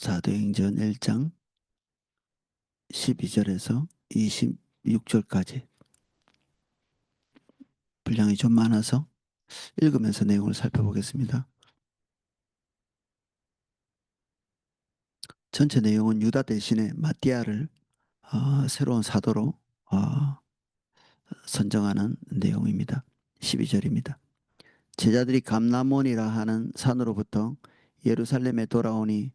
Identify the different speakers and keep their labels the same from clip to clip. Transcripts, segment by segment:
Speaker 1: 사도행전 1장 12절에서 26절까지 분량이 좀 많아서 읽으면서 내용을 살펴보겠습니다. 전체 내용은 유다 대신에 마띠아를 새로운 사도로 어, 선정하는 내용입니다. 12절입니다. 제자들이 감람원이라 하는 산으로부터 예루살렘에 돌아오니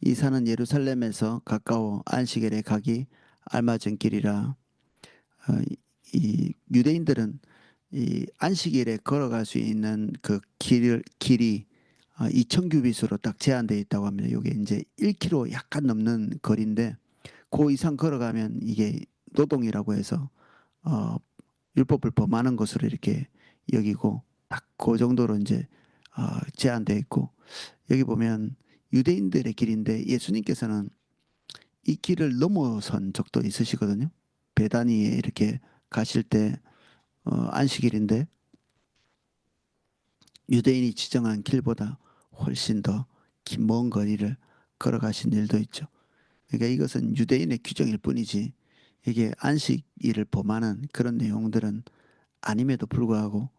Speaker 1: 이 산은 예루살렘에서 가까워 안식일에 가기 알맞은 길이라. 이 유대인들은 이 안식일에 걸어갈 수 있는 그 길이 2,000규빗으로 딱 제한되어 있다고 합니다. 이게 이제 1km 약간 넘는 거리인데 그 이상 걸어가면 이게 노동이라고 해서 어, 율법을 범하는 것으로 이렇게 여기고 딱 그 정도로 이제 제한되어 있고, 여기 보면 유대인들의 길인데 예수님께서는 이 길을 넘어선 적도 있으시거든요. 베다니에 이렇게 가실 때 안식일인데 유대인이 지정한 길보다 훨씬 더 긴 먼 거리를 걸어가신 일도 있죠. 그러니까 이것은 유대인의 규정일 뿐이지 이게 안식일을 범하는 그런 내용들은 아님에도 불구하고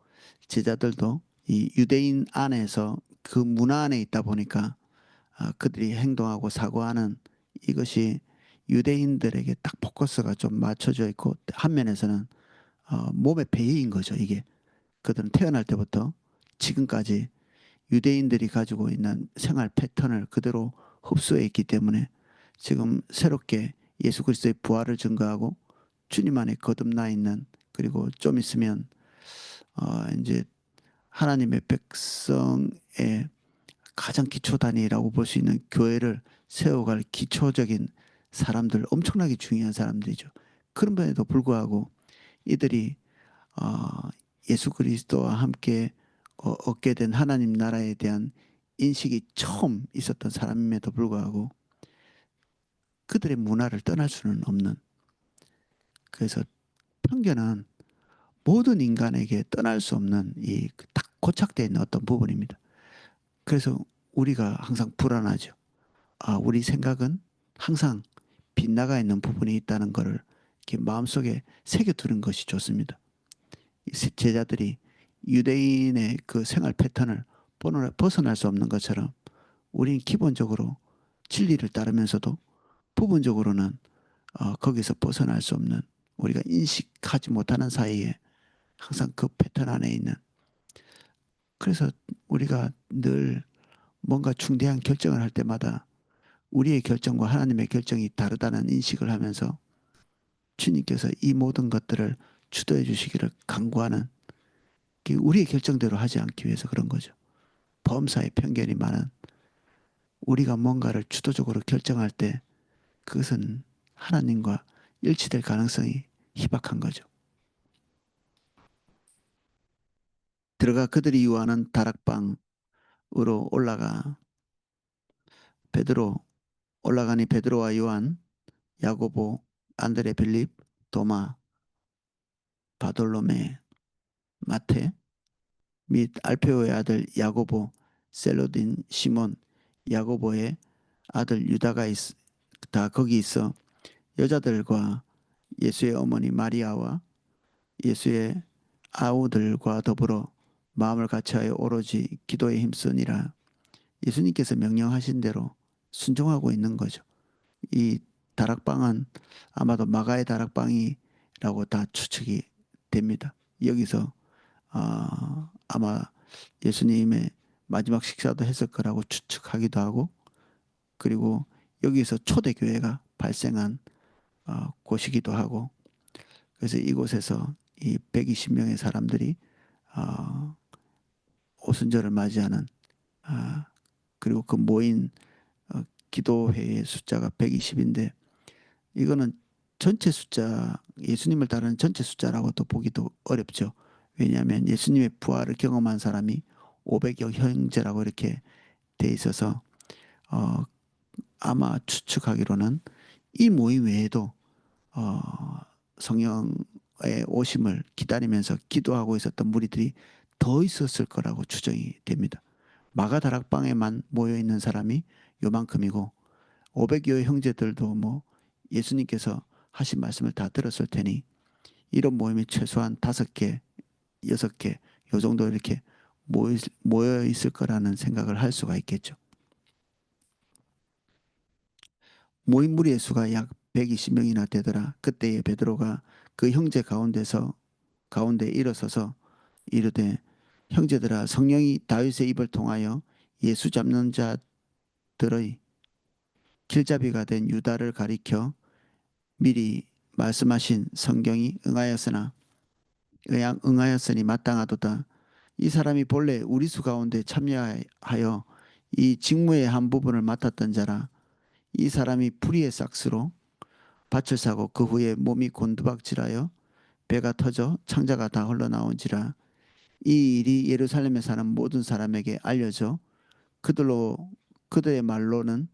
Speaker 1: 제자들도 이 유대인 안에서 그 문화 안에 있다 보니까 그들이 행동하고 사고하는 이것이 유대인들에게 딱 포커스가 좀 맞춰져 있고, 한 면에서는 몸의 배인 거죠. 이게 그들은 태어날 때부터 지금까지 유대인들이 가지고 있는 생활 패턴을 그대로 흡수해 있기 때문에 지금 새롭게 예수 그리스도의 부활을 증거하고 주님 안에 거듭나 있는, 그리고 좀 있으면 이제 하나님의 백성의 가장 기초 단위라고 볼 수 있는 교회를 세워갈 기초적인 사람들, 엄청나게 중요한 사람들이죠. 그런 면에도 불구하고 이들이 예수 그리스도와 함께 얻게 된 하나님 나라에 대한 인식이 처음 있었던 사람임에도 불구하고 그들의 문화를 떠날 수는 없는, 그래서 편견은 모든 인간에게 떠날 수 없는 이 딱 고착되어 있는 어떤 부분입니다. 그래서 우리가 항상 불안하죠. 우리 생각은 항상 빗나가 있는 부분이 있다는 것을 이렇게 마음속에 새겨두는 것이 좋습니다. 제자들이 유대인의 그 생활 패턴을 벗어날 수 없는 것처럼 우리는 기본적으로 진리를 따르면서도 부분적으로는 거기서 벗어날 수 없는, 우리가 인식하지 못하는 사이에 항상 그 패턴 안에 있는, 그래서 우리가 늘 뭔가 중대한 결정을 할 때마다 우리의 결정과 하나님의 결정이 다르다는 인식을 하면서 주님께서 이 모든 것들을 주도해 주시기를 간구하는, 우리의 결정대로 하지 않기 위해서 그런 거죠. 범사에 편견이 많은 우리가 뭔가를 주도적으로 결정할 때 그것은 하나님과 일치될 가능성이 희박한 거죠. 들어가 그들이 유하는 다락방으로 올라가 베드로 올라가니 베드로와 요한, 야고보, 안드레, 빌립, 도마, 바돌로메, 마테 및 알페오의 아들 야고보, 셀로딘, 시몬, 야고보의 아들 유다가 다 거기 있어 여자들과 예수의 어머니 마리아와 예수의 아우들과 더불어 마음을 같이하여 오로지 기도에 힘쓰니라. 예수님께서 명령하신 대로 순종하고 있는 거죠. 이 다락방은 아마도 마가의 다락방이라고 다 추측이 됩니다. 여기서 아마 예수님의 마지막 식사도 했을 거라고 추측하기도 하고, 그리고 여기서 초대교회가 발생한 곳이기도 하고, 그래서 이곳에서 이 120명의 사람들이 어, 오순절을 맞이하는, 아, 그리고 그 모인 기도회의 숫자가 120인데 이거는 전체 숫자, 예수님을 따르는 전체 숫자라고도 보기도 어렵죠. 왜냐하면 예수님의 부활을 경험한 사람이 500여 형제라고 이렇게 돼 있어서 어, 아마 추측하기로는 이 모임 외에도 어, 성령의 오심을 기다리면서 기도하고 있었던 무리들이 더 있었을 거라고 추정이 됩니다. 마가 다락방에만 모여 있는 사람이 요만큼이고 500여 형제들도 뭐 예수님께서 하신 말씀을 다 들었을 테니 이런 모임이 최소한 5개, 6개 요 정도 이렇게 모여 있을 거라는 생각을 할 수가 있겠죠. 모인 무리의 수가 약 120명이나 되더라. 그때에 베드로가 그 형제 가운데 일어서서 이르되 형제들아 성령이 다윗의 입을 통하여 예수 잡는 자들의 길잡이가 된 유다를 가리켜 미리 말씀하신 성경이 응하였으니 마땅하도다. 이 사람이 본래 우리 수 가운데 참여하여 이 직무의 한 부분을 맡았던 자라. 이 사람이 불의의 삭스로 밭을 사고 그 후에 몸이 곤두박질하여 배가 터져 창자가 다 흘러나온지라. 이 일이 예루살렘에 사는 모든 사람에게 알려져 그들의 말로는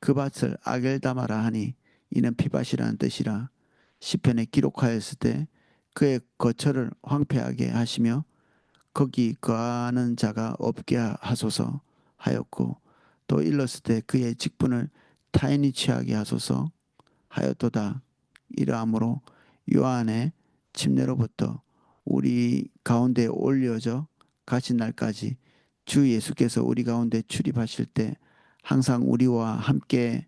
Speaker 1: 그 밭을 아겔다마라 하니 이는 피밭이라는 뜻이라. 시편에 기록하였을 때 그의 거처를 황폐하게 하시며 거기 거하는 자가 없게 하소서 하였고 또 일렀을 때 그의 직분을 타인이 취하게 하소서 하였도다. 이러함으로 요한의 침례로부터 우리 가운데 올려져 가신 날까지 주 예수께서 우리 가운데 출입하실 때 항상 우리와 함께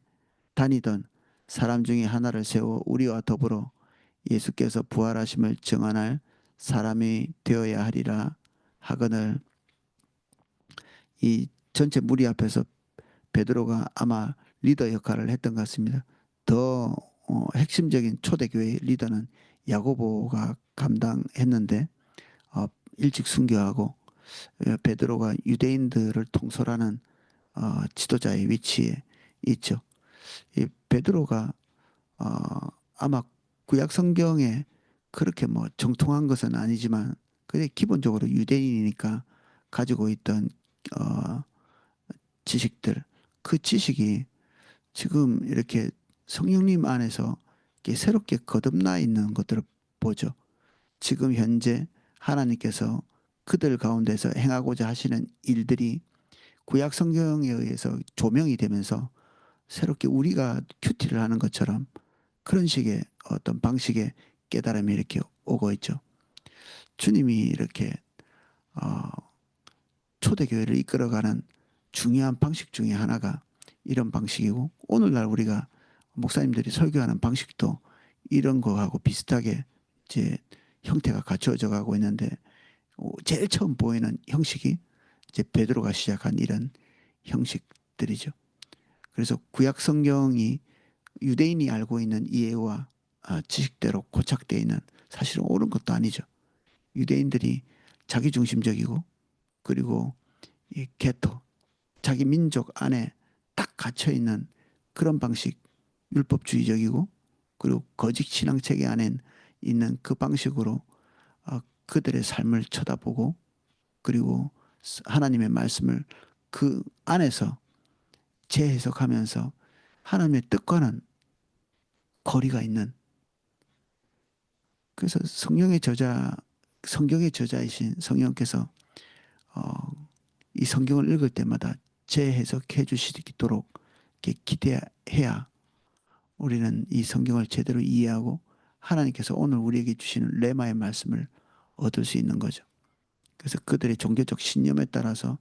Speaker 1: 다니던 사람 중에 하나를 세워 우리와 더불어 예수께서 부활하심을 증언할 사람이 되어야 하리라 하거늘. 이 전체 무리 앞에서 베드로가 아마 리더 역할을 했던 것 같습니다. 더 핵심적인 초대교회 리더는 야고보가 감당했는데 어, 일찍 순교하고 베드로가 유대인들을 통솔하는 지도자의 위치에 있죠. 이 베드로가 어, 아마 구약 성경에 그렇게 뭐 정통한 것은 아니지만 그게 기본적으로 유대인이니까 가지고 있던 어, 지식들, 그 지식이 지금 이렇게 성령님 안에서 이렇게 새롭게 거듭나 있는 것들을 보죠. 지금 현재 하나님께서 그들 가운데서 행하고자 하시는 일들이 구약 성경에 의해서 조명이 되면서 새롭게 우리가 큐티를 하는 것처럼 그런 식의 어떤 방식의 깨달음이 이렇게 오고 있죠. 주님이 이렇게 어, 초대교회를 이끌어가는 중요한 방식 중에 하나가 이런 방식이고 오늘날 우리가 목사님들이 설교하는 방식도 이런 거하고 비슷하게 이제 형태가 갖춰져 가고 있는데 제일 처음 보이는 형식이 이제 베드로가 시작한 이런 형식들이죠. 그래서 구약 성경이 유대인이 알고 있는 이해와 지식대로 고착되어 있는 사실은 옳은 것도 아니죠. 유대인들이 자기중심적이고 그리고 이 게토, 자기 민족 안에 딱 갇혀 있는 그런 방식, 율법주의적이고 그리고 거짓 신앙 체계 안에 있는 그 방식으로 그들의 삶을 쳐다보고 그리고 하나님의 말씀을 그 안에서 재해석하면서 하나님의 뜻과는 거리가 있는, 그래서 성경의 저자이신 성령께서 이 성경을 읽을 때마다 재해석해 주시도록 이렇게 기대해야 우리는 이 성경을 제대로 이해하고 하나님께서 오늘 우리에게 주시는 레마의 말씀을 얻을 수 있는 거죠. 그래서 그들의 종교적 신념에 따라서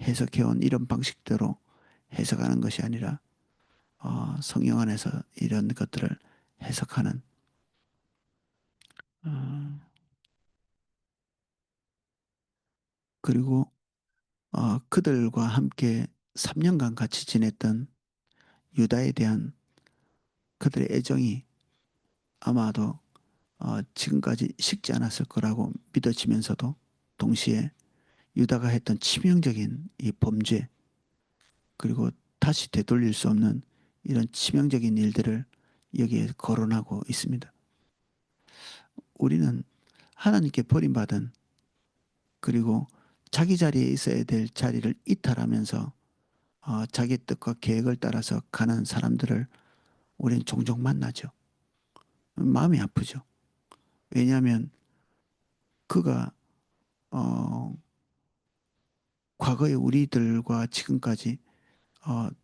Speaker 1: 해석해온 이런 방식대로 해석하는 것이 아니라 성령 안에서 이런 것들을 해석하는 어, 그리고 그들과 함께 3년간 같이 지냈던 유다에 대한 그들의 애정이 아마도 지금까지 식지 않았을 거라고 믿어지면서도 동시에 유다가 했던 치명적인 이 범죄 그리고 다시 되돌릴 수 없는 이런 치명적인 일들을 여기에 거론하고 있습니다. 우리는 하나님께 버림받은 그리고 자기 자리에 있어야 될 자리를 이탈하면서 자기 뜻과 계획을 따라서 가는 사람들을 우리는 종종 만나죠. 마음이 아프죠. 왜냐하면 그가 어, 과거의 우리들과 지금까지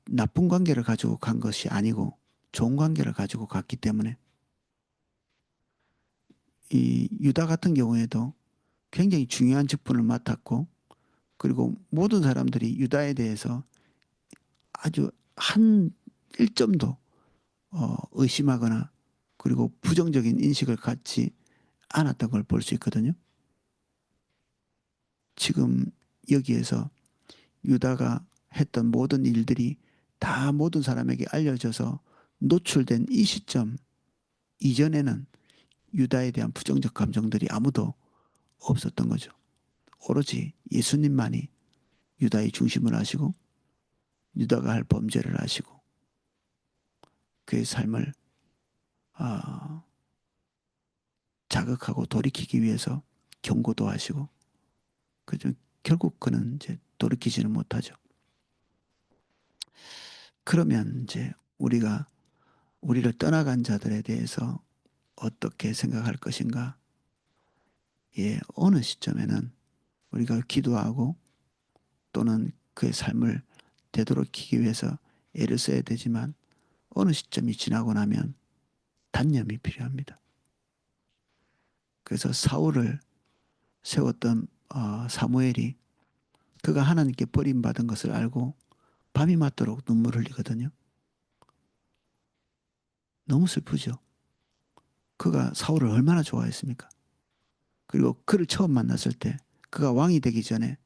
Speaker 1: 나쁜 관계를 가지고 간 것이 아니고 좋은 관계를 가지고 갔기 때문에 이 유다 같은 경우에도 굉장히 중요한 직분을 맡았고 그리고 모든 사람들이 유다에 대해서 아주 한 일점도 의심하거나 그리고 부정적인 인식을 갖지 않았던 걸 볼 수 있거든요. 지금 여기에서 유다가 했던 모든 일들이 다 모든 사람에게 알려져서 노출된 이 시점 이전에는 유다에 대한 부정적 감정들이 아무도 없었던 거죠. 오로지 예수님만이 유다의 중심을 하시고 유다가 할 범죄를 하시고 그의 삶을 아, 자극하고 돌이키기 위해서 경고도 하시고 그죠. 결국 그는 이제 돌이키지는 못하죠. 그러면 이제 우리가 우리를 떠나간 자들에 대해서 어떻게 생각할 것인가? 예, 어느 시점에는 우리가 기도하고 또는 그의 삶을 되돌이키기 위해서 애를 써야 되지만 어느 시점이 지나고 나면 단념이 필요합니다. 그래서 사울을 세웠던 사무엘이 그가 하나님께 버림받은 것을 알고 밤이 맞도록 눈물을 흘리거든요. 너무 슬프죠. 그가 사울을 얼마나 좋아했습니까? 그리고 그를 처음 만났을 때 그가 왕이 되기 전에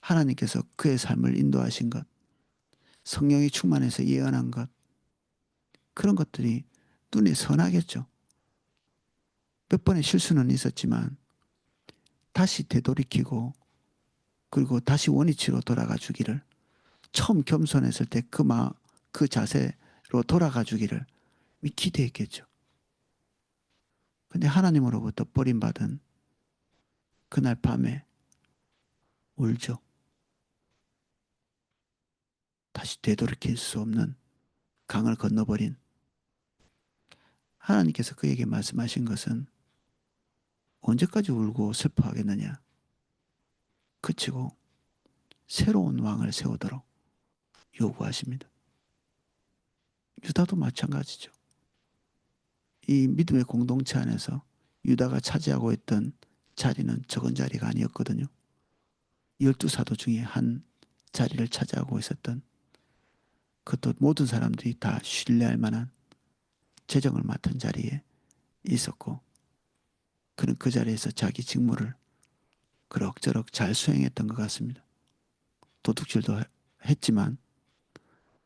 Speaker 1: 하나님께서 그의 삶을 인도하신 것, 성령이 충만해서 예언한 것, 그런 것들이 눈에 선하겠죠. 몇 번의 실수는 있었지만 다시 되돌이키고 그리고 다시 원위치로 돌아가 주기를 처음 겸손했을 때 그 자세로 돌아가 주기를 기대했겠죠. 근데 하나님으로부터 버림받은 그날 밤에 울죠. 다시 되돌이킬 수 없는 강을 건너버린 하나님께서 그에게 말씀하신 것은 언제까지 울고 슬퍼하겠느냐. 그치고 새로운 왕을 세우도록 요구하십니다. 유다도 마찬가지죠. 이 믿음의 공동체 안에서 유다가 차지하고 있던 자리는 적은 자리가 아니었거든요. 12사도 중에 한 자리를 차지하고 있었던 그것도 모든 사람들이 다 신뢰할 만한 재정을 맡은 자리에 있었고 그는 그 자리에서 자기 직무를 그럭저럭 잘 수행했던 것 같습니다. 도둑질도 했지만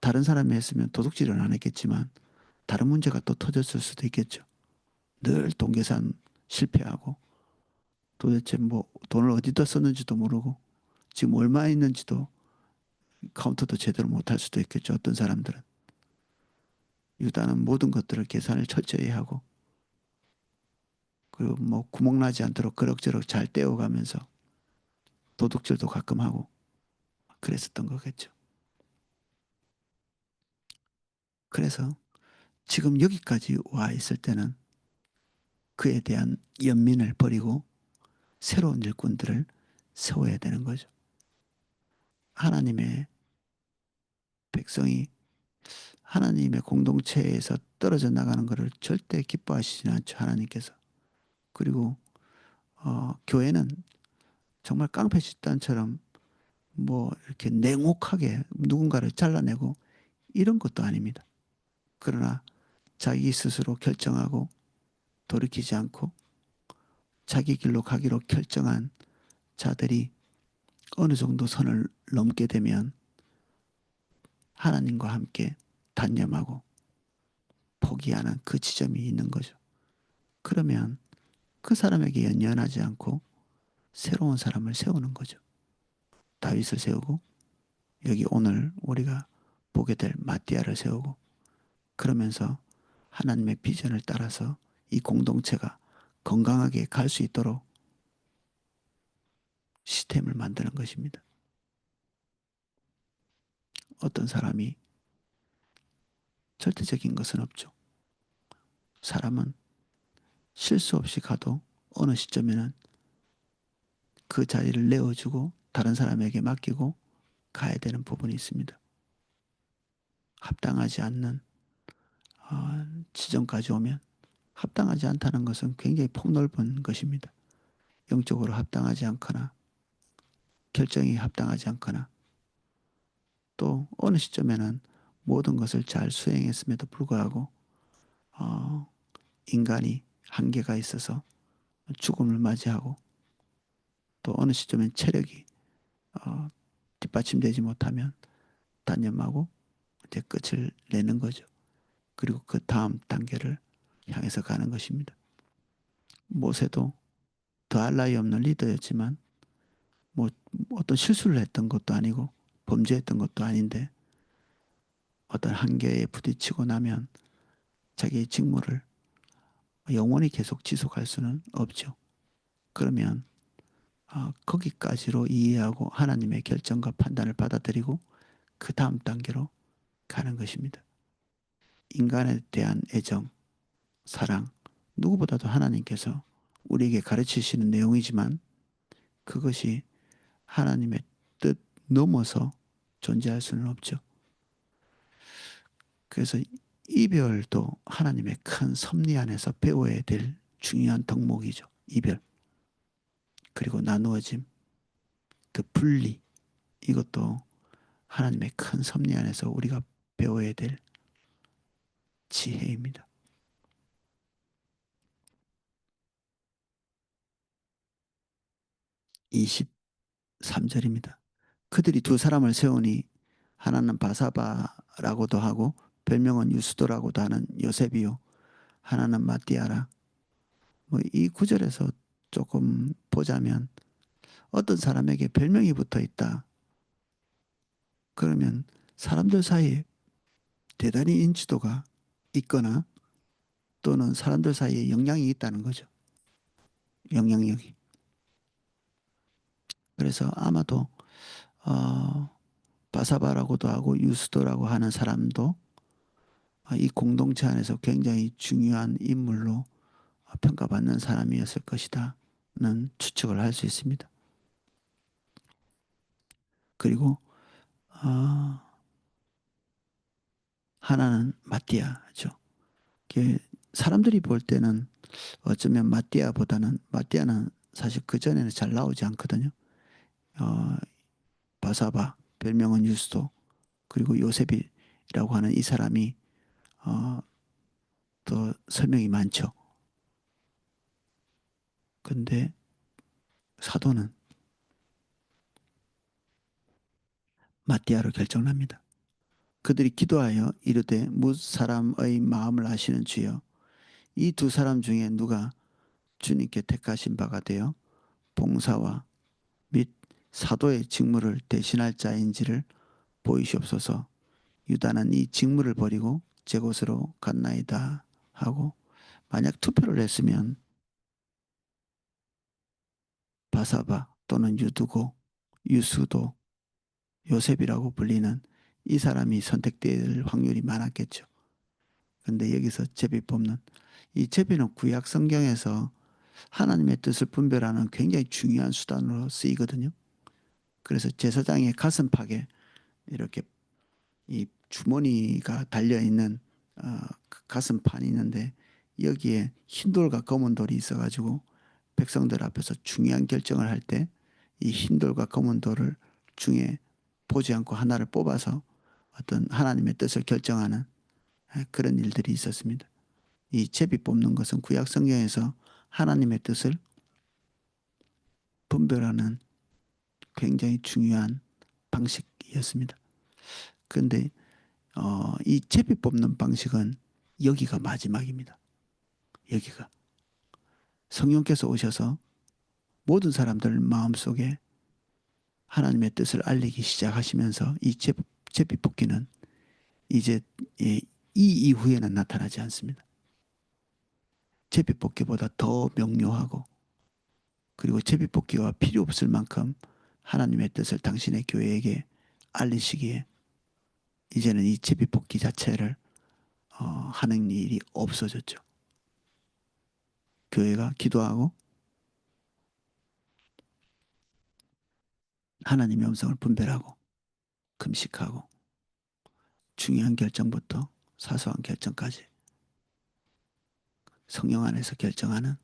Speaker 1: 다른 사람이 했으면 도둑질은 안 했겠지만 다른 문제가 또 터졌을 수도 있겠죠. 늘 돈 계산 실패하고 도대체 뭐 돈을 어디다 썼는지도 모르고 지금 얼마 있는지도 카운트도 제대로 못할 수도 있겠죠. 어떤 사람들은. 유다는 모든 것들을 계산을 철저히 하고 그리고 뭐 구멍나지 않도록 그럭저럭 잘 떼어가면서 도둑질도 가끔 하고 그랬었던 거겠죠. 그래서 지금 여기까지 와 있을 때는 그에 대한 연민을 버리고 새로운 일꾼들을 세워야 되는 거죠. 하나님의 백성이 하나님의 공동체에서 떨어져 나가는 것을 절대 기뻐하시지는 않죠. 하나님께서. 그리고 교회는 정말 깡패 집단처럼 뭐 이렇게 냉혹하게 누군가를 잘라내고 이런 것도 아닙니다. 그러나 자기 스스로 결정하고 돌이키지 않고 자기 길로 가기로 결정한 자들이 어느 정도 선을 넘게 되면 하나님과 함께 단념하고 포기하는 그 지점이 있는 거죠. 그러면 그 사람에게 연연하지 않고 새로운 사람을 세우는 거죠. 다윗을 세우고 여기 오늘 우리가 보게 될 마띠아를 세우고 그러면서 하나님의 비전을 따라서 이 공동체가 건강하게 갈 수 있도록 시스템을 만드는 것입니다. 어떤 사람이 절대적인 것은 없죠. 사람은 실수 없이 가도 어느 시점에는 그 자리를 내어주고 다른 사람에게 맡기고 가야 되는 부분이 있습니다. 합당하지 않는 지점까지 오면 합당하지 않다는 것은 굉장히 폭넓은 것입니다. 영적으로 합당하지 않거나 결정이 합당하지 않거나 또 어느 시점에는 모든 것을 잘 수행했음에도 불구하고 어, 인간이 한계가 있어서 죽음을 맞이하고 또 어느 시점엔 체력이 어, 뒷받침되지 못하면 단념하고 이제 끝을 내는 거죠. 그리고 그 다음 단계를 향해서 가는 것입니다. 모세도 더할 나위 없는 리더였지만 뭐 어떤 실수를 했던 것도 아니고 범죄했던 것도 아닌데 어떤 한계에 부딪히고 나면 자기의 직무를 영원히 계속 지속할 수는 없죠. 그러면 거기까지로 이해하고 하나님의 결정과 판단을 받아들이고 그 다음 단계로 가는 것입니다. 인간에 대한 애정, 사랑, 누구보다도 하나님께서 우리에게 가르치시는 내용이지만 그것이 하나님의 뜻 넘어서 존재할 수는 없죠. 그래서 이별도 하나님의 큰 섭리 안에서 배워야 될 중요한 덕목이죠. 이별. 그리고 나누어짐, 그 분리. 이것도 하나님의 큰 섭리 안에서 우리가 배워야 될 지혜입니다. 23절입니다. 그들이 두 사람을 세우니 하나는 바사바라고도 하고 별명은 유스도라고도 하는 요셉이요. 하나는 마띠아라. 뭐 이 구절에서 조금 보자면 어떤 사람에게 별명이 붙어 있다. 그러면 사람들 사이에 대단히 인지도가 있거나 또는 사람들 사이에 영향이 있다는 거죠. 영향력이. 그래서 아마도 어, 바사바라고도 하고 유스도라고 하는 사람도 이 공동체 안에서 굉장히 중요한 인물로 평가받는 사람이었을 것이다는 추측을 할 수 있습니다. 그리고 어, 하나는 마띠아죠. 사람들이 볼 때는 어쩌면 마띠아는 사실 그 전에는 잘 나오지 않거든요. 어, 바사바 별명은 유스도 그리고 요셉이라고 하는 이 사람이 어, 더 설명이 많죠. 근데 사도는 마띠아로 결정납니다. 그들이 기도하여 이르되 뭇 사람의 마음을 아시는 주여 이 두 사람 중에 누가 주님께 택하신 바가 되어 봉사와 및 사도의 직무를 대신할 자인지를 보이시옵소서. 유다는 이 직무를 버리고 제 곳으로 갔나이다 하고 만약 투표를 했으면 바사바 또는 유두고 유수도 요셉이라고 불리는 이 사람이 선택될 확률이 많았겠죠. 근데 여기서 제비 뽑는 이 제비는 구약 성경에서 하나님의 뜻을 분별하는 굉장히 중요한 수단으로 쓰이거든요. 그래서 제사장의 가슴팍에 이렇게 이 주머니가 달려 있는 그 가슴판이 있는데 여기에 흰 돌과 검은 돌이 있어가지고 백성들 앞에서 중요한 결정을 할 때 이 흰 돌과 검은 돌을 중에 보지 않고 하나를 뽑아서 어떤 하나님의 뜻을 결정하는 그런 일들이 있었습니다. 이 제비 뽑는 것은 구약 성경에서 하나님의 뜻을 분별하는 굉장히 중요한 방식이었습니다. 그런데 이 제비 뽑는 방식은 여기가 마지막입니다. 여기가 성령께서 오셔서 모든 사람들 마음속에 하나님의 뜻을 알리기 시작하시면서 이 제비 뽑기는 이제 이 이후에는 나타나지 않습니다. 제비 뽑기보다 더 명료하고 그리고 제비 뽑기가 필요 없을 만큼 하나님의 뜻을 당신의 교회에게 알리시기에 이제는 이 제비 뽑기 자체를 하는 일이 없어졌죠. 교회가 기도하고 하나님의 음성을 분별하고 금식하고 중요한 결정부터 사소한 결정까지 성령 안에서 결정하는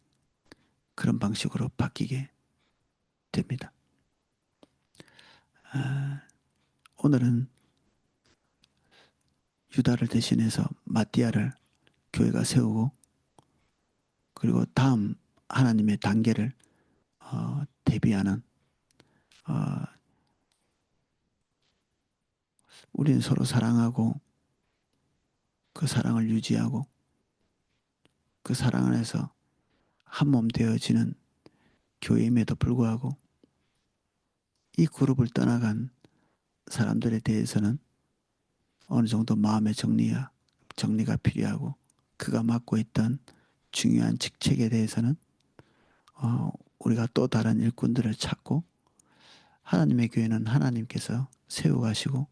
Speaker 1: 그런 방식으로 바뀌게 됩니다. 오늘은 유다를 대신해서 마띠아를 교회가 세우고, 그리고 다음 하나님의 단계를 대비하는, 어, 우리는 서로 사랑하고 그 사랑을 유지하고 그 사랑 안에서 한 몸 되어지는 교회임에도 불구하고 이 그룹을 떠나간 사람들에 대해서는 어느 정도 마음의 정리가 필요하고, 그가 맡고 있던 중요한 직책에 대해서는 어, 우리가 또 다른 일꾼들을 찾고, 하나님의 교회는 하나님께서 세워가시고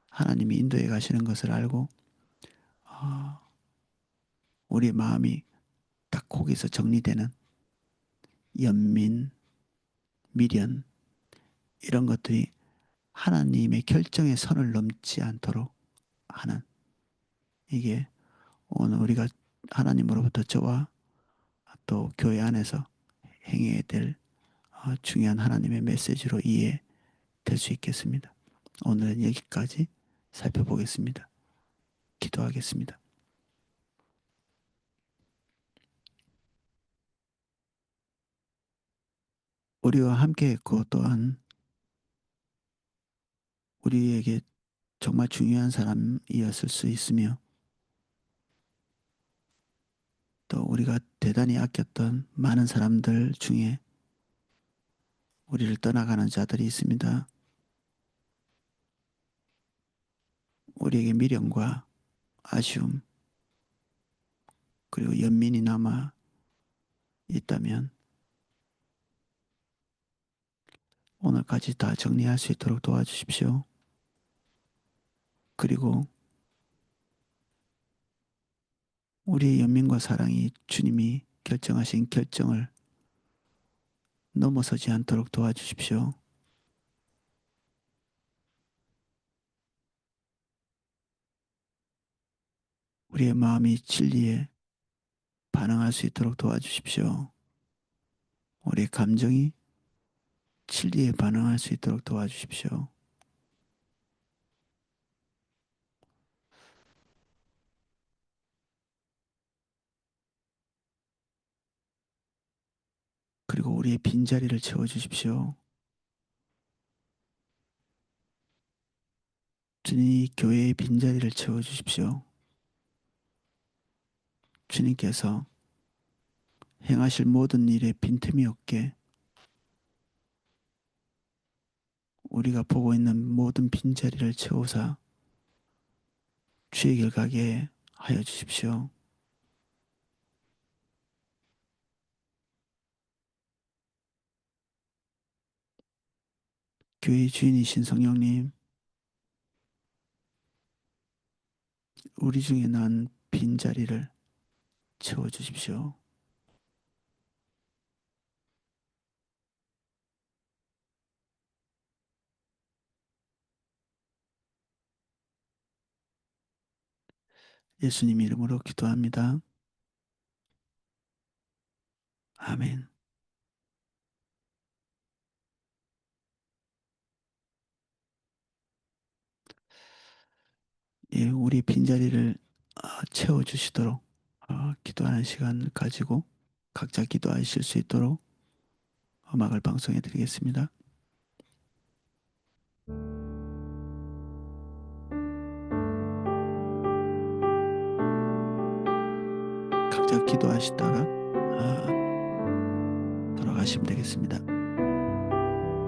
Speaker 1: 하나님이 인도해 가시는 것을 알고, 우리 마음이 딱 거기서 정리되는 연민, 미련, 이런 것들이 하나님의 결정의 선을 넘지 않도록 하는, 이게 오늘 우리가 하나님으로부터 저와 또 교회 안에서 행해야 될 중요한 하나님의 메시지로 이해될 수 있겠습니다. 오늘은 여기까지 살펴보겠습니다. 기도하겠습니다. 우리와 함께 했고, 또한 우리에게 정말 중요한 사람이었을 수 있으며, 또 우리가 대단히 아꼈던 많은 사람들 중에 우리를 떠나가는 자들이 있습니다. 우리에게 미련과 아쉬움, 그리고 연민이 남아 있다면 오늘까지 다 정리할 수 있도록 도와주십시오. 그리고 우리의 연민과 사랑이 주님이 결정하신 결정을 넘어서지 않도록 도와주십시오. 우리의 마음이 진리에 반응할 수 있도록 도와주십시오. 우리의 감정이 진리에 반응할 수 있도록 도와주십시오. 그리고 우리의 빈자리를 채워주십시오. 주님이 교회의 빈자리를 채워주십시오. 주님께서 행하실 모든 일에 빈틈이 없게 우리가 보고 있는 모든 빈자리를 채우사 주의 길 가게 하여 주십시오. 교회의 주인이신 성령님, 우리 중에 난 빈자리를 채워주십시오. 예수님 이름으로 기도합니다. 아멘. 예, 우리 빈자리를 채워주시도록 기도하는 시간을 가지고 각자 기도하실 수 있도록 음악을 방송해 드리겠습니다. 각자 기도하시다가 돌아가시면 되겠습니다.